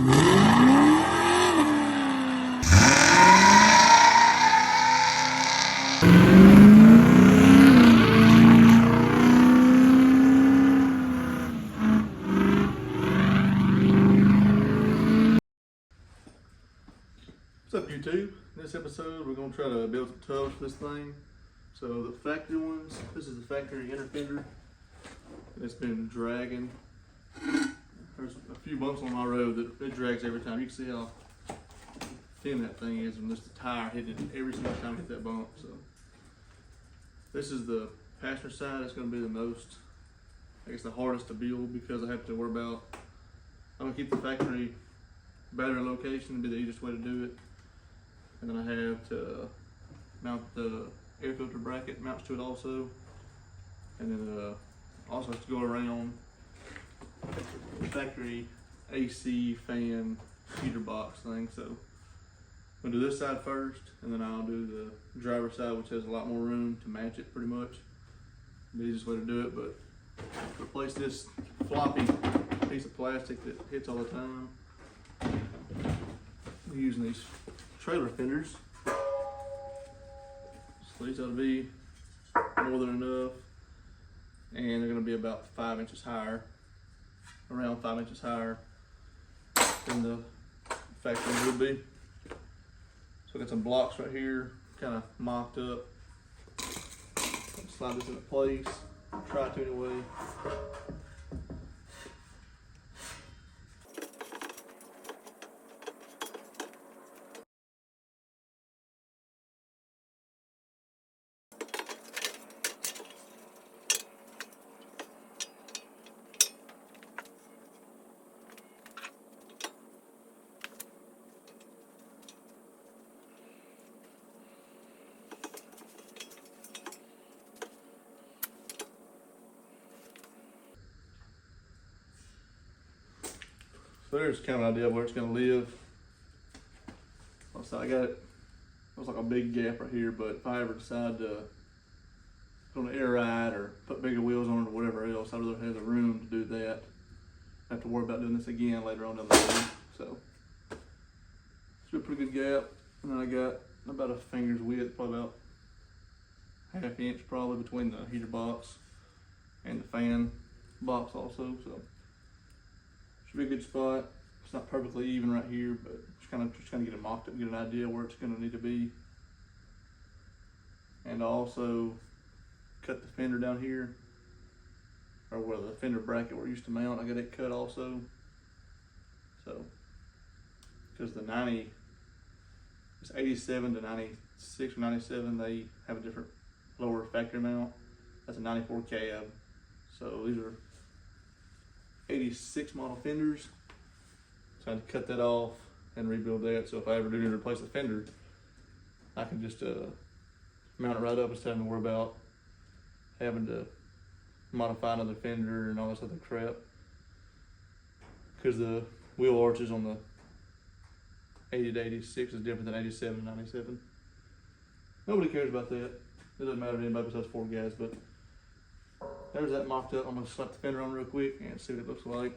What's up, YouTube? In this episode, we're going to try to build some tubs for this thing. So the factory ones, this is the factory inner fender. It's been dragging. There's a few bumps on my road that it drags every time. You can see how thin that thing is, and just the tire hitting it every single time I hit that bump. So this is the passenger side. It's going to be the most, I guess, the hardest to build because I have to worry about. I'm going to keep the factory battery location, be the easiest way to do it. And then I have to mount the air filter bracket, mounts to it also. And then also have to go around the factory AC fan heater box thing. So I'm gonna do this side first, and then I'll do the driver's side, which has a lot more room to match it pretty much. The easiest way to do it, but replace this floppy piece of plastic that hits all the time. I'm using these trailer fenders. So these ought to be more than enough. And they're gonna be about 5 inches higher, around 5 inches higher than the factory would be. So I got some blocks right here, kind of mocked up. Slide this into place, try to anyway. So there's kind of an idea of where it's going to live. So I got it, looks like a big gap right here, but if I ever decide to put on an air ride or put bigger wheels on it or whatever else, I'd rather have the room to do that. I have to worry about doing this again later on down the road. So it's a pretty good gap. And then I got about a finger's width, probably about ½ inch probably between the heater box and the fan box also. So should be a good spot. It's not perfectly even right here, but just kind of get it mocked up and get an idea where it's going to need to be. And I also cut the fender down here, or where the fender bracket where it used to mount. I got it cut also. So because the 90, it's 87 to 96 or 97, they have a different lower factory mount. That's a 94 cab. So these are 86 model fenders. So I had to cut that off and rebuild that. So if I ever do need to replace the fender, I can just mount it right up instead of having to worry about having to modify another fender and all this other crap. Because the wheel arches on the 80 to 86 is different than 87 to 97. Nobody cares about that. It doesn't matter to anybody besides 4 guys, but there's that mocked up. I'm gonna slap the fender on real quick and see what it looks like.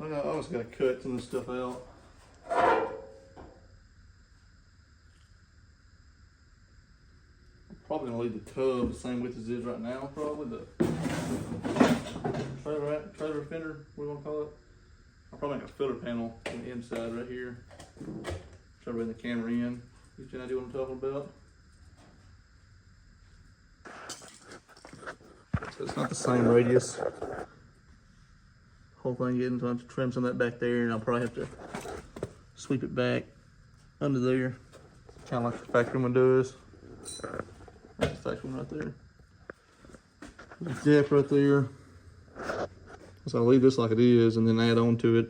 I also got to cut some of this stuff out. I'm probably going to leave the tub the same width as it is right now, probably. The trailer fender, what do you want to call it? I'll probably make a filter panel on the inside right here. Try to bring the camera in. Get you an idea what I'm talking about. So it's not the same radius. Whole thing getting, so I have to trim some of that back there, and I'll probably have to sweep it back under there, kind of like the factory one does. That's the factory one right there. There's a gap right there. So I'll leave this like it is and then add on to it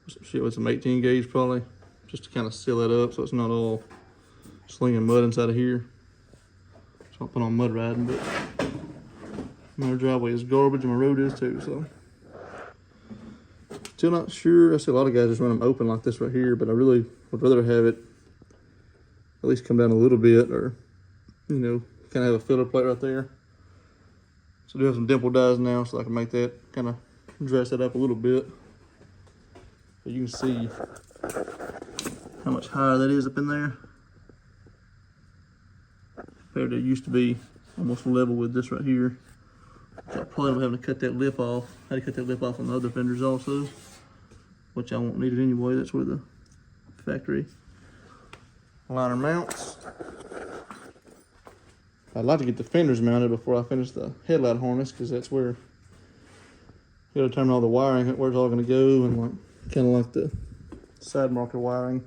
some shit with some 18 gauge probably, just to kind of seal that up so it's not all slinging mud inside of here. So I'll put on mud riding, but my driveway is garbage and my road is too, so. Still not sure. I see a lot of guys just run them open like this right here, but I really would rather have it at least come down a little bit, or, you know, kind of have a filler plate right there. So I do have some dimple dies now, so I can make that, kind of dress that up a little bit. But you can see how much higher that is up in there compared to it used to be almost level with this right here. So I probably am having to cut that lip off. I had to cut that lip off on the other fenders also, which I won't need it anyway. That's where the factory liner mounts. I'd like to get the fenders mounted before I finish the headlight harness, because that's where you gotta determine all the wiring, where it's all gonna go, and like kind of like the side marker wiring.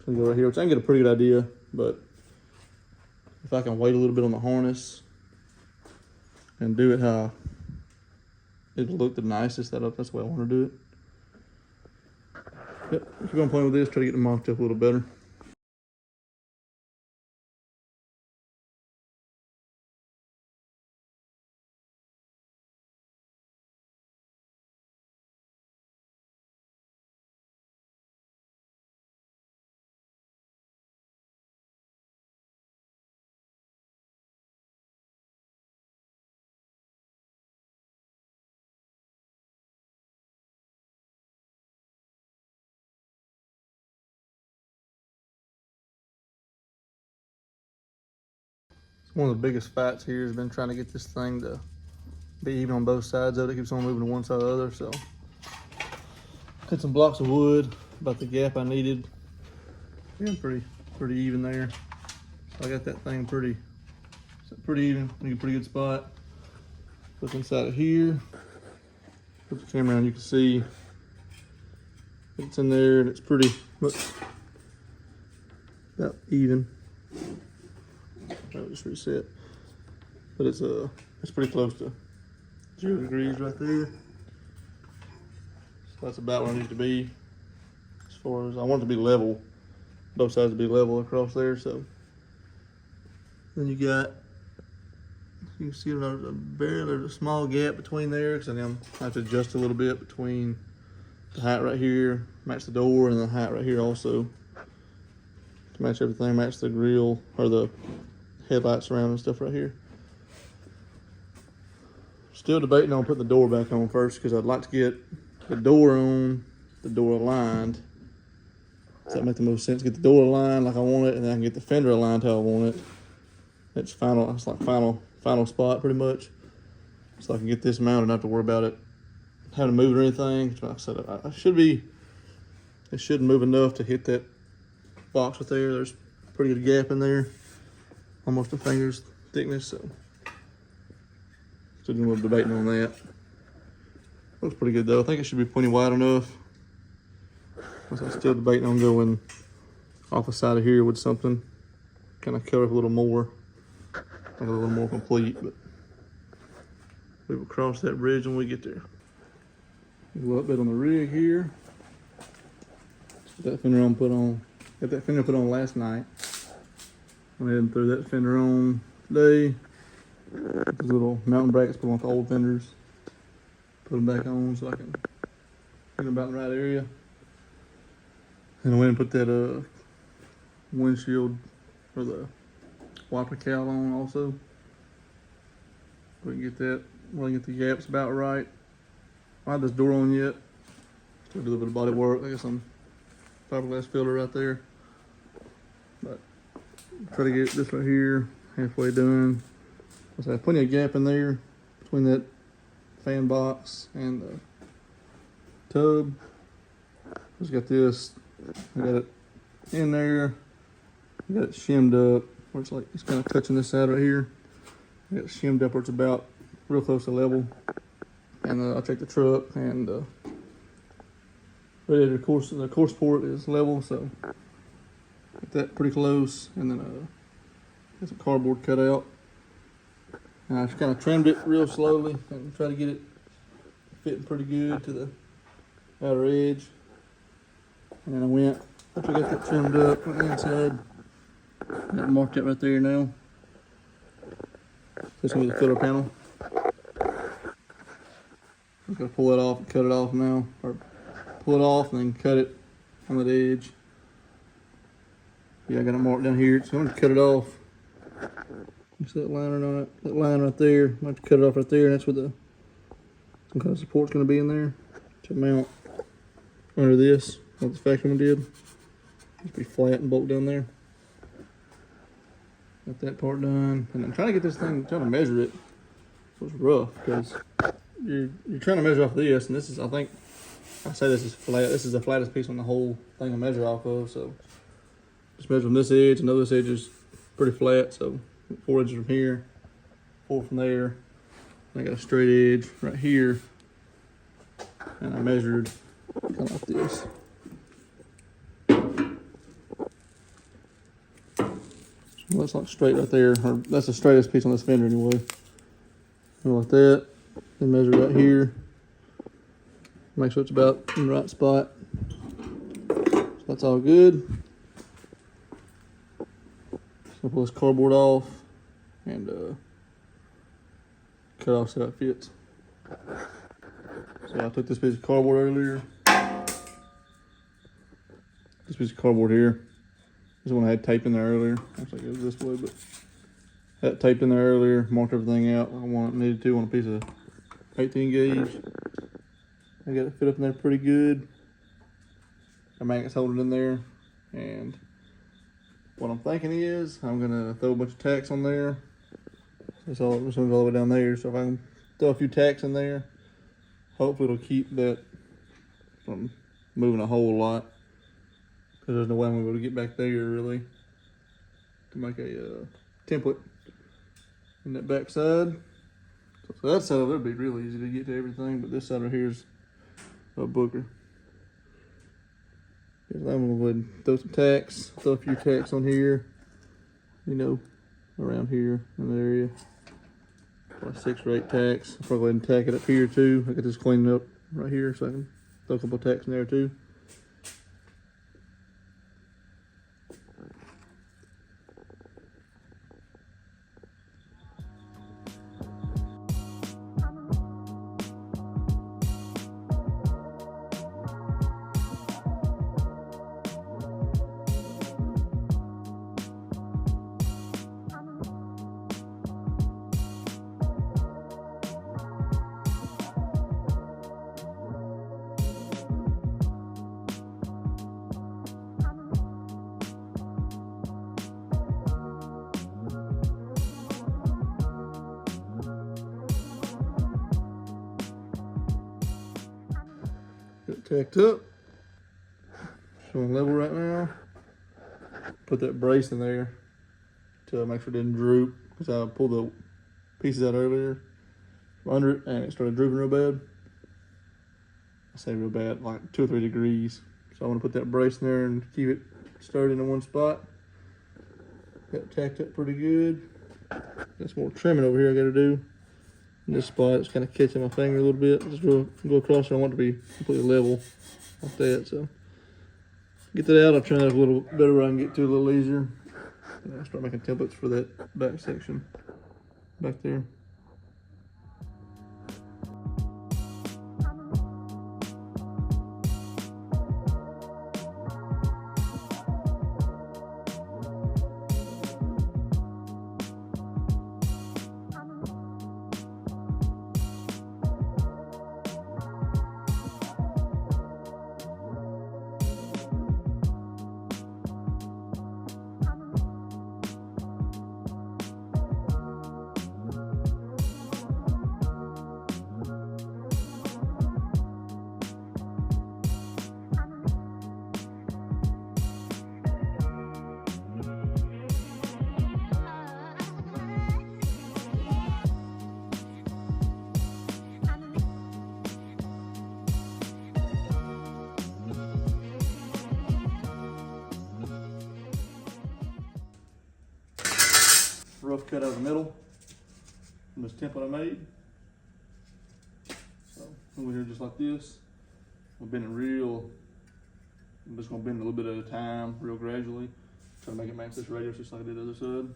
So go right here, which I can get a pretty good idea, but if I can wait a little bit on the harness and do it how it'll look the nicest, that's the way I want to do it. Yep, keep on playing with this, try to get it mocked up a little better. One of the biggest fights here has been trying to get this thing to be even on both sides of it. It keeps on moving to one side or the other, so cut some blocks of wood about the gap I needed. Yeah, pretty even there. So I got that thing pretty even, in a pretty good spot. Look inside of here. Put the camera on, you can see it's in there, and it's pretty, look, about even. I'll just reset, but it's pretty close to 0 degrees right there. So that's about where I need it to be. As far as I want it to be level, both sides to be level across there. So then you can see there's a small gap between there, because then I have to adjust a little bit between the height right here, match the door, and the height right here also to match everything, match the grill or the headlights around and stuff right here. Still debating on putting the door back on first, because I'd like to get the door on, the door aligned. Does that make the most sense? Get the door aligned like I want it, and then I can get the fender aligned how I want it. It's final. It's like final spot pretty much. So I can get this mounted, not have to worry about it having to move or anything. Like I said, it should move enough to hit that box right there. There's a pretty good gap in there, almost a finger's thickness. So still doing a little debating on that. Looks pretty good though. I think it should be plenty wide enough. I'm still debating on going off the side of here with something, kind of cover up a little more, make it a little more complete, but we will cross that bridge when we get there. A little update on the rig here. Got that fender put on last night. Went ahead and threw that fender on today. These little mountain brackets put on the old fenders. Put them back on so I can get them about in the right area. And I went and put that windshield or the wiper cowl on also. We can get that, we'll get the gaps about right. I don't have this door on yet. Still do a little bit of body work. I got some fiberglass filler right there. But try to get this right here halfway done. So I have plenty of gap in there between that fan box and the tub. Just got this. I got it in there. I got it shimmed up where it's like it's kind of touching this side right here. I got it shimmed up where it's about real close to level. And I'll take the truck and radiator course. The course port is level, so get that pretty close. And then get some cardboard cut out. And I just kind of trimmed it real slowly and try to get it fitting pretty good to the outer edge. And then I went, after I got that trimmed up, went inside. Got marked it right there now. This is gonna be the filler panel. I'm gonna pull it off and cut it off now. Or pull it off and then cut it on that edge. Yeah, I got it marked down here, so I'm gonna cut it off. You see that line or not? That line right there. I'm gonna have to cut it off right there, and that's where some kind of support's gonna be in there to mount under this, like the factory one did. Just be flat and bolt down there. Got that part done, and I'm trying to get this thing, trying to measure it. So it's rough because you're trying to measure off this, and this is, I think, I say this is flat. This is the flattest piece on the whole thing to measure off of. So just measure from this edge. I know this edge is pretty flat, so 4 inches from here, 4 from there. And I got a straight edge right here, and I measured kind of like this. So that's like straight right there, or that's the straightest piece on this fender anyway. And like that, and measure right here. Make sure it's about in the right spot. So that's all good. So pull this cardboard off and cut off so it fits. So I took this piece of cardboard earlier. This piece of cardboard here. This one I had taped in there earlier. Actually, it goes this way, but that taped in there earlier. Marked everything out. I needed to on a piece of 18 gauge. I got it fit up in there pretty good. The magnet's holding it in there, and what I'm thinking is I'm gonna throw a bunch of tacks on there. It's all the way down there. So if I can throw a few tacks in there, hopefully it'll keep that from moving a whole lot. Because there's no way I'm gonna be able to get back there really to make a template in that back side. So that side of it'll be really easy to get to everything, but this side right here is a booger. I'm gonna go ahead and throw some tacks, throw a few tacks on here, you know, around here in the area. Probably 6 or 8 tacks. I'll probably go ahead and tack it up here too. I got this cleaned up right here, so I can throw a couple of tacks in there too. Got it tacked up. Showing level right now. Put that brace in there to make sure it didn't droop, because I pulled the pieces out earlier from under it and it started drooping real bad. I say real bad, like 2 or 3 degrees. So I want to put that brace in there and keep it sturdy in one spot. Got it tacked up pretty good. Got some more trimming over here I got to do. In this spot, it's kind of catching my finger a little bit. Just go across there. I want it to be completely level like that. So get that out. I'll try that a little better where I can get to it a little easier. And I'll start making templates for that back section back there. Rough cut out of the middle from this template I made. So over here just like this. I'm just gonna bend a little bit at a time, real gradually. Try to make it match this radius just like I did the other side.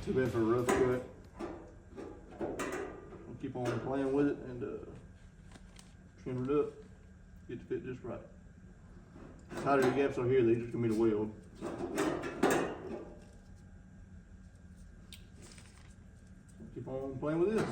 Too bad for a rough cut. I'll keep on playing with it and trim it up, get to fit just right. The tighter the gaps are here, they're just gonna be the weld. Keep on playing with this.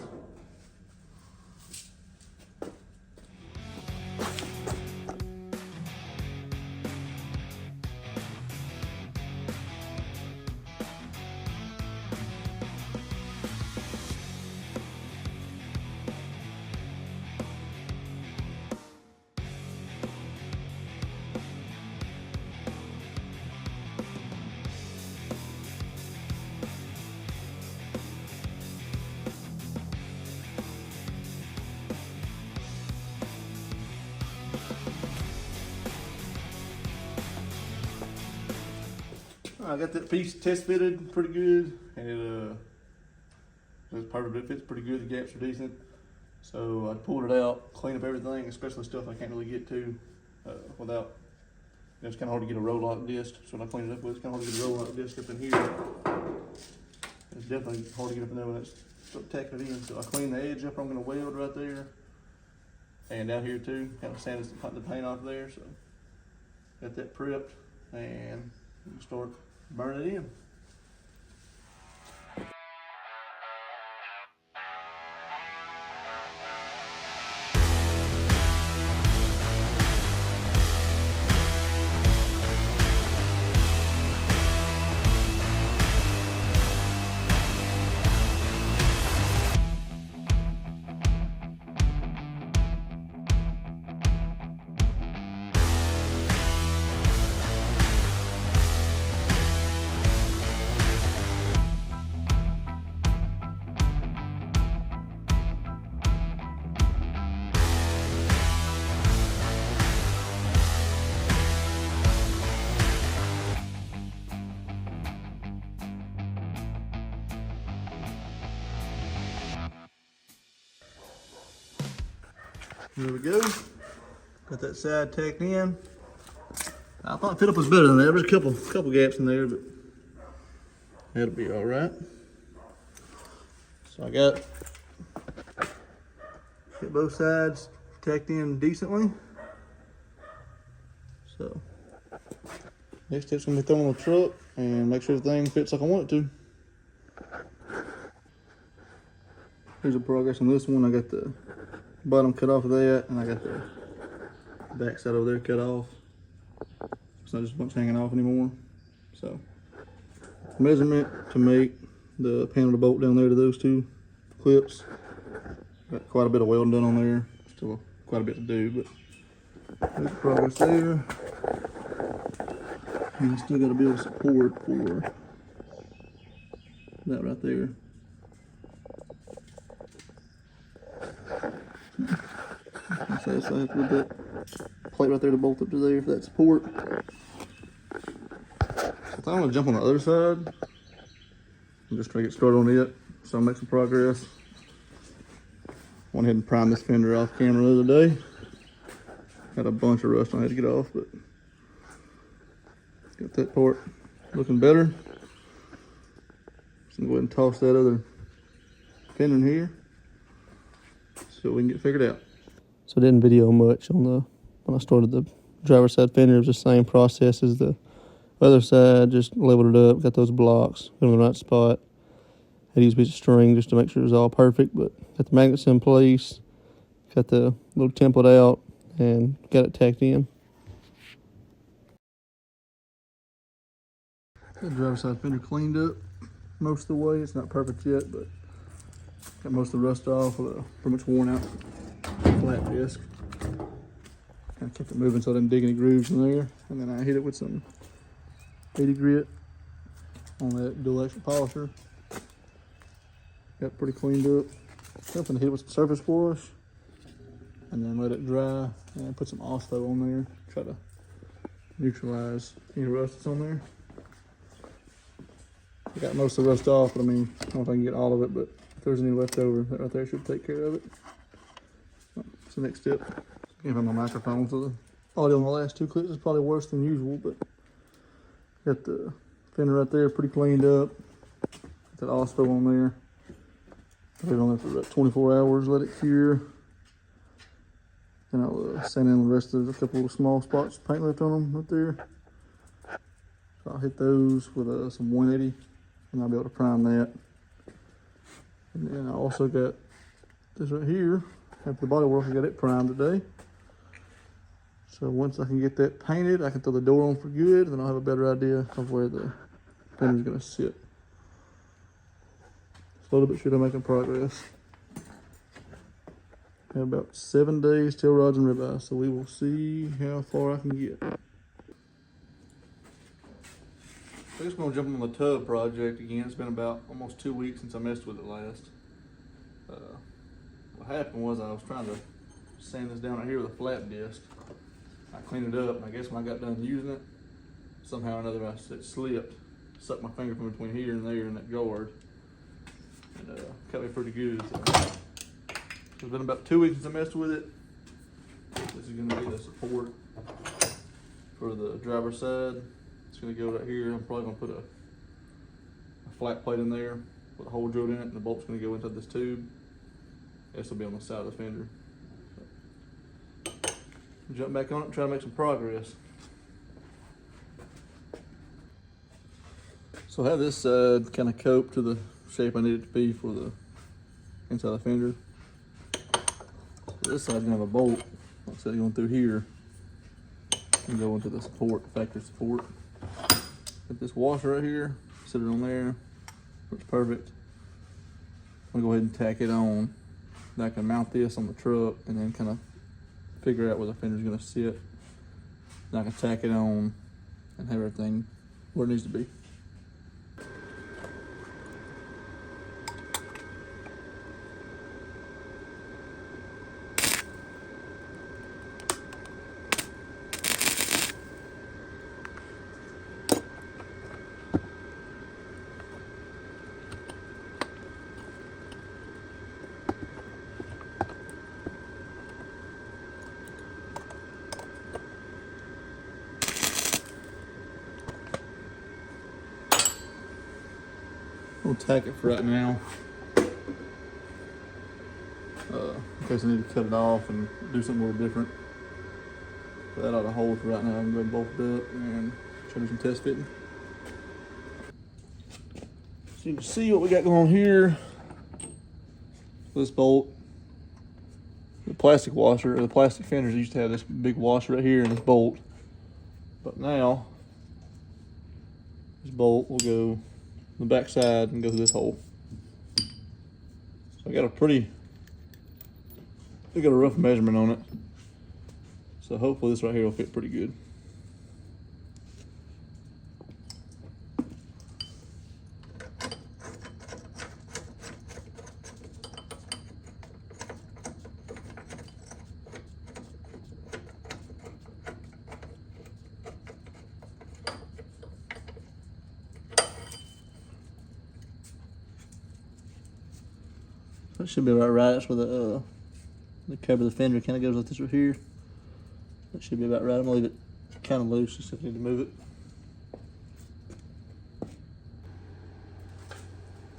I got that piece test fitted pretty good, and it's perfect. It fits pretty good. The gaps are decent. So I pulled it out, cleaned up everything, especially stuff I can't really get to without. It's kind of hard to get a roll lock disc. So when I cleaned it up with, it's kind of hard to get a roll lock disc up in here. It's definitely hard to get up in there when it's tacking it in. So I cleaned the edge up. I'm going to weld right there, and down here too. Kind of sanded the paint off there. So got that prepped, and we'll start burning it in. There we go. Got that side tacked in. I thought fit up was better than that. There was a couple gaps in there, but that'll be all right. So I got both sides tacked in decently. So next step's gonna be thrown on the truck and make sure everything fits like I want it to. Here's the progress on this one. I got the bottom cut off of that, and I got the back side over there cut off. It's not just a bunch hanging off anymore. So measurement to make the panel to bolt down there to those two clips. Got quite a bit of welding done on there. Still quite a bit to do, but there's the progress there. And I still got to build support for that right there. So I have to put that plate right there to bolt up to there for that support. So I'm gonna jump on the other side. I'm just trying to get started on it, so I'll make some progress. Went ahead and primed this fender off camera the other day. Got a bunch of rust I had to get off, but got that part looking better. So I'm gonna go ahead and toss that other fender in here so we can get figured out. So I didn't video much on when I started the driver's side fender. It was the same process as the Other side, just leveled it up, got those blocks in the right spot. Had to use a piece of string just to make sure it was all perfect, but got the magnets in place, got the little template out, and got it tacked in. The driver's side fender cleaned up most of the way. It's not perfect yet, but got most of the rust off with a pretty much worn out flat disc. Kind of kept it moving so I didn't dig any grooves in there. And then I hit it with some 80 grit on that dual action polisher. Got it pretty cleaned up. I'm gonna hit it with some surface wash and then let it dry and put some Ospo on there. Try to neutralize any rust that's on there. I got most of the rust off, but I mean, I don't know if I can get all of it, but if there's any left over, that right there should take care of it. That's the next step. Give my microphone, so the audio on the last two clips is probably worse than usual, but got the fender right there pretty cleaned up. Got that Ospo on there. Put it on there for about 24 hours, let it cure. Then I'll sand in the rest of a couple of small spots of paint left on them right there. So I'll hit those with some 180 and I'll be able to prime that. And then I also got this right here. After the body work, I got it primed today. So once I can get that painted, I can throw the door on for good, and then I'll have a better idea of where the fender's gonna sit. Slowly but surely making progress. I have about 7 days till rods and ribeyes, so we will see how far I can get. I'm just gonna jump on the tub project again. It's been about almost 2 weeks since I messed with it last. What happened was I was trying to sand this down right here with a flat disc. I cleaned it up, and I guess when I got done using it, somehow or another it slipped. Sucked my finger from between here and there in that guard. And cut me pretty good. So it's been about 2 weeks since I messed with it. This is gonna be the support for the driver's side. It's gonna go right here. I'm probably gonna put a flat plate in there with a hole drilled in it, and the bolt's gonna go into this tube. This will be on the side of the fender. Jump back on it and try to make some progress. So I have this side kind of coped to the shape I need it to be for the inside of the fender. So this side's gonna have a bolt, like I said, going through here and go into the support, factory support. Put this washer right here, sit it on there, looks perfect. I'm gonna go ahead and tack it on. Then I can mount this on the truck and then kind of figure out where the fender's gonna sit. Then I can tack it on and have everything where it needs to be. We'll tack it for right now. In case I need to cut it off and do something a little different. But that ought to hold for right now. I'm going to bolt it up and show you some test fitting. So you can see what we got going on here. This bolt, the plastic washer, or the plastic fenders used to have this big washer right here and this bolt. But now, this bolt will go the back side and go through this hole. So I got a rough measurement on it. So hopefully this right here will fit pretty good. That should be right. That's where the cover of the fender kind of goes like this right here. That should be about right. I'm gonna leave it kind of loose just if I need to move it.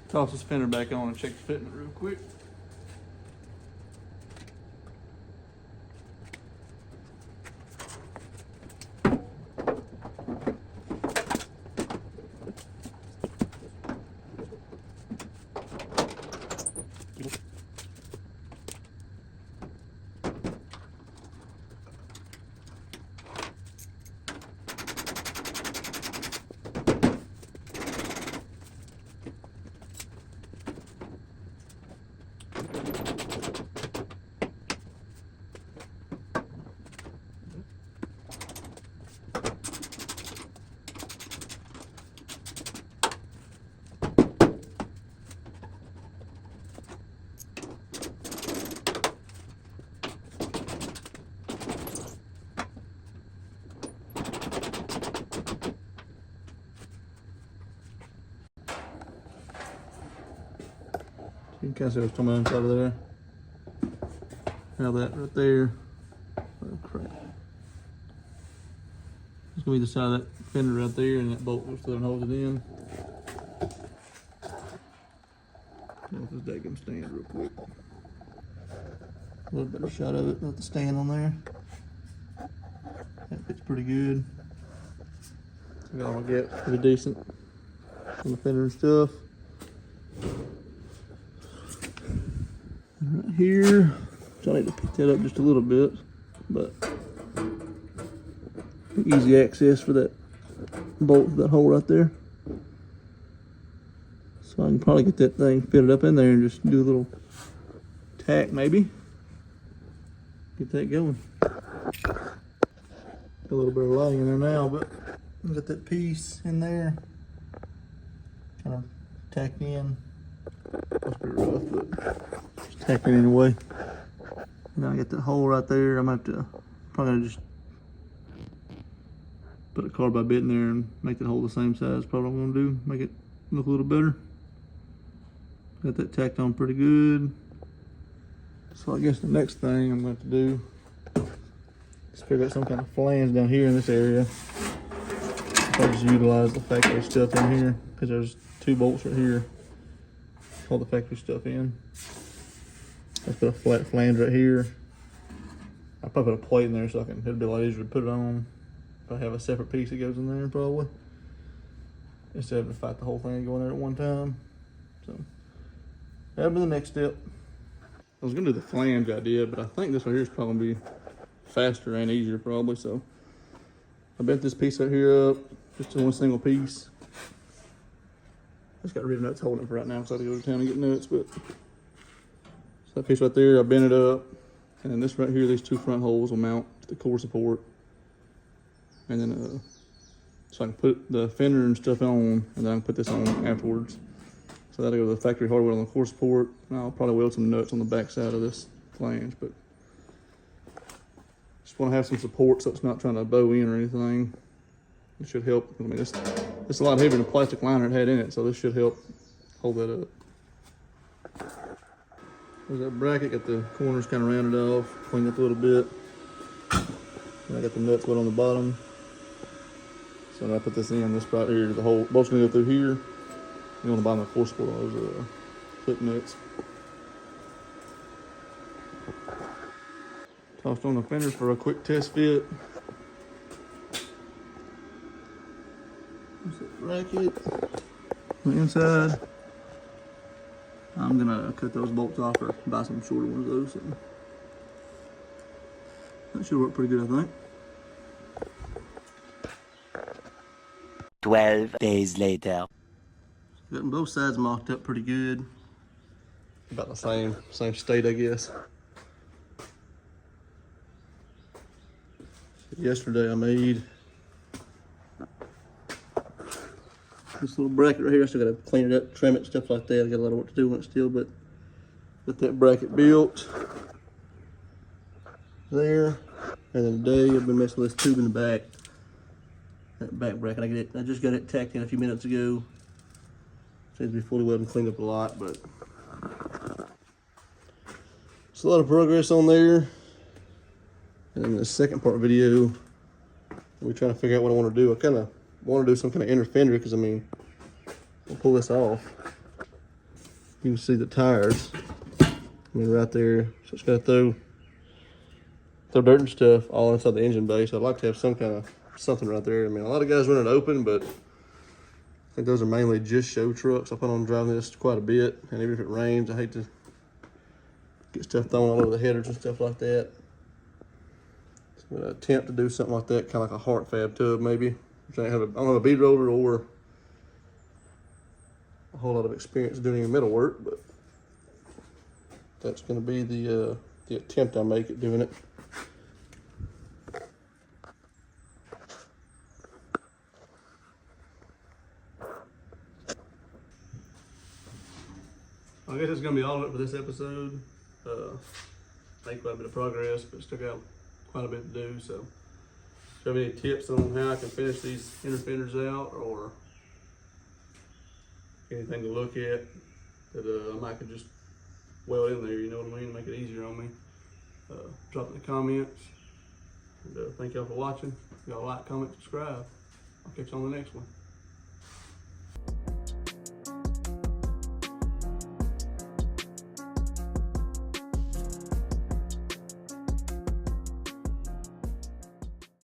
Toss this fender back on and check the fitment real quick. You can kind of see what's coming inside of there. Now that right there. Oh crap. It's gonna be the side of that fender right there, and that bolt goes through and holds it in. Off this daggum stand real quick. A little better shot of it with the stand on there. That fits pretty good. So all I get pretty decent on the fender and stuff. And right here, so I need to pick that up just a little bit, but easy access for that bolt to that hole right there. So I can probably get that thing fitted up in there and just do a little tack maybe. Get that going. Got a little bit of lighting in there now, but got that piece in there. Kind of tacked in. That's pretty rough, but just tack it anyway. Now I got that hole right there. I'm gonna have to probably just put a carbide bit in there and make that hole the same size. Probably what I'm gonna do. Make it look a little better. Got that tacked on pretty good. So I guess the next thing I'm going to do is figure out some kind of flange down here in this area. I'll just utilize the factory stuff in here because there's 2 bolts right here. Hold the factory stuff in. Let's put a flat flange right here. I'll probably put a plate in there so it'll be a lot easier to put it on. If I have a separate piece that goes in there probably. Instead of to fight the whole thing going there at one time. So that'll be the next step. I was gonna do the flange idea, but I think this right here is probably gonna be faster and easier probably. So I bent this piece right here up just to one single piece. I just got rid of nuts holding it for right now because I have to go to town and get nuts. But so that piece right there, I bent it up, and then this right here, these 2 front holes will mount to the core support, and then so I can put the fender and stuff on, and then I can put this on afterwards. So that'll go to the factory hardware on the core support. And I'll probably weld some nuts on the back side of this flange, but just want to have some support so it's not trying to bow in or anything. It should help. I mean, it's a lot heavier than the plastic liner it had in it, so this should help hold that up. There's that bracket, got the corners kind of rounded off, cleaned up a little bit. And I got the nuts wet on the bottom. So when I put this in, this right here, the whole bolt's gonna go through here. You on the bottom of the core support on those clip nuts. Tossed on the fenders for a quick test fit. There's that bracket on the inside. I'm gonna cut those bolts off or buy some shorter ones of those. So that should work pretty good, I think. 12 days later. Gotten both sides mocked up pretty good. About the same state, I guess. Yesterday I made this little bracket right here. I still gotta clean it up, trim it, stuff like that. I got a lot of work to do on it still, but get that bracket built there. And then today I've been messing with this tube in the back. That back bracket, I just got it tacked in a few minutes ago. Seems to be fully welded and cleaned up a lot, but it's a lot of progress on there. And in the second part video, we're trying to figure out what I want to do. I kind of want to do some kind of inner fender because I mean, we'll pull this off. You can see the tires. I mean, right there. So it's got to throw dirt and stuff all inside the engine bay. So I'd like to have some kind of something right there. I mean, a lot of guys run it open, but I think those are mainly just show trucks. I plan on driving this quite a bit, and even if it rains, I hate to get stuff thrown all over the headers and stuff like that. So I'm gonna attempt to do something like that, kind of like a heart fab tub maybe. I don't have a bead roller or a whole lot of experience doing any metal work, but that's gonna be the attempt I make at doing it. I guess it's gonna be all of it for this episode. Made quite a bit of progress, but still got quite a bit to do. So, if you have any tips on how I can finish these inner fenders out, or anything to look at that I might could just weld in there, you know what I mean, make it easier on me. Drop in the comments. And thank y'all for watching. Y'all like, comment, subscribe. I'll catch you on the next one.